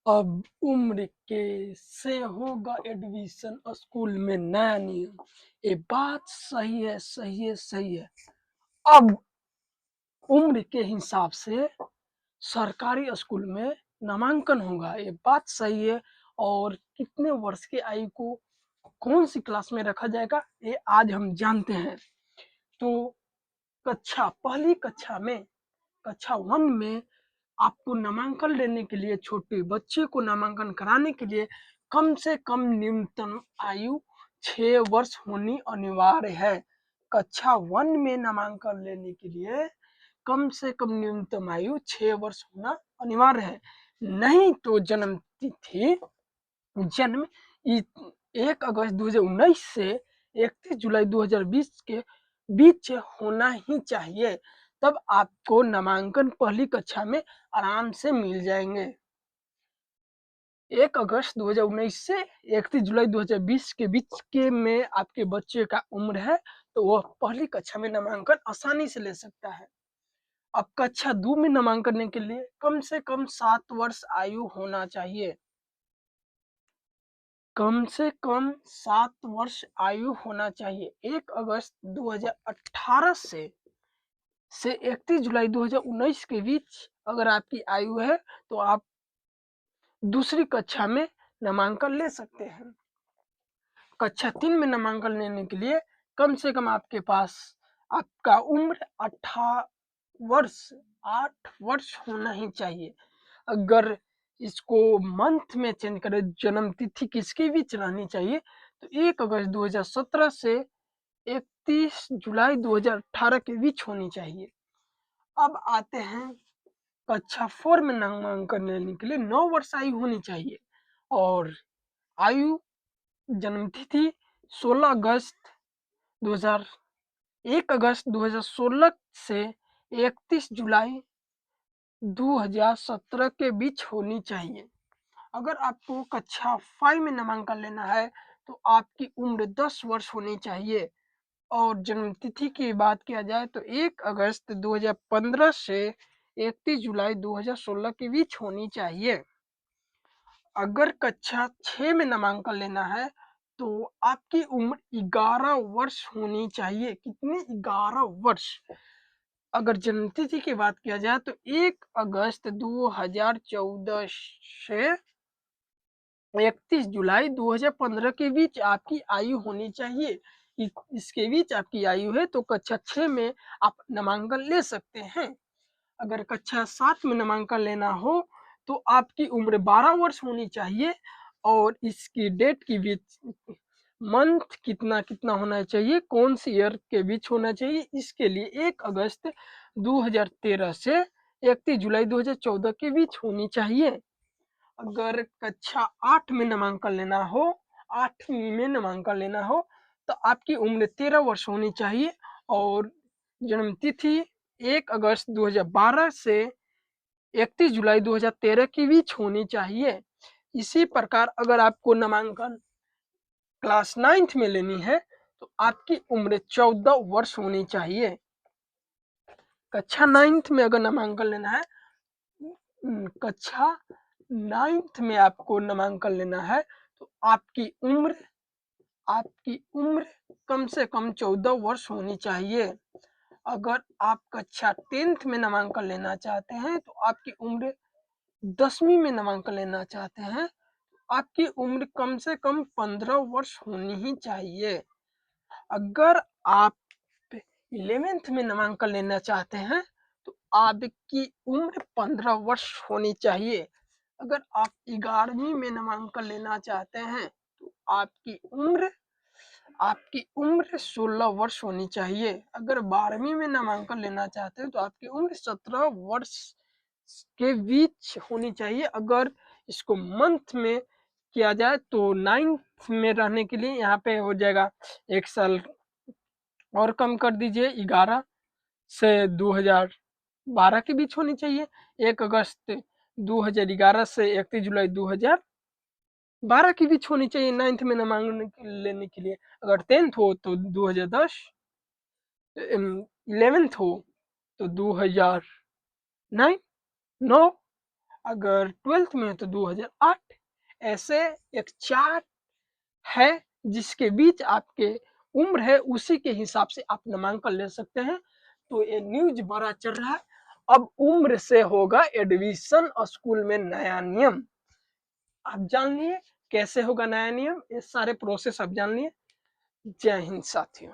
अब उम्र के से होगा एडमिशन स्कूल में नया नियम। ये बात सही है, सही है, सही है। अब उम्र के हिसाब से सरकारी स्कूल में नामांकन होगा, ये बात सही है। और कितने वर्ष की आयु को कौन सी क्लास में रखा जाएगा, ये आज हम जानते हैं। तो पहली कक्षा में, कक्षा 1 में आपको नामांकन लेने के लिए, छोटे बच्चे को नामांकन कराने के लिए कम से कम न्यूनतम आयु 6 वर्ष होनी अनिवार्य है। कक्षा 1 में नामांकन लेने के लिए कम से कम न्यूनतम आयु 6 वर्ष होना अनिवार्य है। नहीं तो जन्म तिथि जन्म 1 अगस्त 2019 से 31 जुलाई 2020 के बीच होना ही चाहिए, तब आपको नामांकन पहली कक्षा में आराम से मिल जाएंगे। 1 अगस्त 2019 से 31 जुलाई 2020 के बीच के में आपके बच्चे का उम्र है, तो वह पहली कक्षा में नामांकन आसानी से ले सकता है। अब कक्षा 2 में नामांकन करने के लिए कम से कम 7 वर्ष आयु होना चाहिए। कम से कम 7 वर्ष आयु होना चाहिए। 1 अगस्त 2018 से 31 जुलाई 2019 के बीच अगर आपकी आयु है, तो आप दूसरी कक्षा में नामांकन ले सकते हैं। कक्षा 3 में नामांकन लेने के लिए कम से कम आपके पास आपका उम्र 8 वर्ष होना ही चाहिए। अगर इसको मंथ में चेंज करें, जन्म तिथि किसकी भी चलानी चाहिए, तो 1 अगस्त 2017 से 31 जुलाई 2018 के बीच होनी चाहिए। अब आते हैं कक्षा 4 में नामांकन लेने के लिए 9 वर्ष आयु होनी चाहिए। और आयु जन्म तिथि 16 अगस्त 2000 1 अगस्त 2016 से 31 जुलाई 2017 के बीच होनी चाहिए। अगर आपको कक्षा 5 में नामांकन लेना है, तो आपकी उम्र 10 वर्ष होनी चाहिए। और जन्म तिथि की बात किया जाए तो 1 अगस्त 2015 से 31 जुलाई 2016 के बीच होनी चाहिए। अगर कक्षा 6 में नामांकन लेना है, तो आपकी उम्र 11 वर्ष होनी चाहिए। कितनी? 11 वर्ष। अगर जन्म तिथि की बात किया जाए तो 1 अगस्त 2014 से 31 जुलाई 2015 के बीच आपकी आयु होनी चाहिए। इसके बीच आपकी आयु है तो कक्षा 6 में आप नामांकन ले सकते हैं। अगर कक्षा 7 में नामांकन लेना हो, तो आपकी उम्र 12 वर्ष होनी चाहिए। और इसकी डेट की बीच मंथ कितना कितना होना चाहिए, कौन सी ईयर के बीच होना चाहिए, इसके लिए 1 अगस्त 2013 से 31 जुलाई 2014 के बीच होनी चाहिए। अगर कक्षा 8 में नामांकन लेना हो, 8वीं में नामांकन लेना हो, तो आपकी उम्र 13 वर्ष होनी चाहिए। और जन्म तिथि 1 अगस्त 2012 से 31 जुलाई 2013 के बीच होनी चाहिए। इसी प्रकार अगर आपको नामांकन क्लास 9th में लेनी है, तो आपकी उम्र 14 वर्ष होनी चाहिए। कक्षा 9th में अगर नामांकन लेना है, कक्षा 9th में आपको नामांकन लेना है, तो आपकी उम्र कम से कम 14 वर्ष होनी चाहिए। अगर आप कक्षा 10th में नामांकन लेना चाहते हैं, तो आपकी उम्र 10वीं में नामांकन लेना चाहते हैं, आपकी उम्र कम से कम 15 वर्ष होनी ही चाहिए। अगर आप 11th में नामांकन लेना चाहते हैं, तो आपकी उम्र 15 वर्ष होनी चाहिए। अगर आप 11वीं में नामांकन लेना चाहते हैं, तो आपकी उम्र 16 वर्ष होनी चाहिए। अगर 12वीं में नामांकन लेना चाहते हैं, तो आपकी उम्र 17 वर्ष के बीच होनी चाहिए। अगर इसको मंथ में किया जाए तो 9th में रहने के लिए यहाँ पे हो जाएगा 1 साल और कम कर दीजिए, 11 से 2012 के बीच होनी चाहिए। 1 अगस्त 2011 से 31 जुलाई 2012 के बीच होनी चाहिए 9th में नामांकन लेने के लिए। अगर 10th हो तो 2010, 11th हो तो 2009, अगर 12th में है तो 2008। ऐसे एक चार्ट है जिसके बीच आपके उम्र है, उसी के हिसाब से आप नामांकन ले सकते हैं। तो ये न्यूज़ बड़ा चल रहा है। अब उम्र से होगा एडमिशन स्कूल में नया नियम। आप जान लिए कैसे होगा नया नियम, ये सारे प्रोसेस आप जान लिए। जय हिंद साथियों।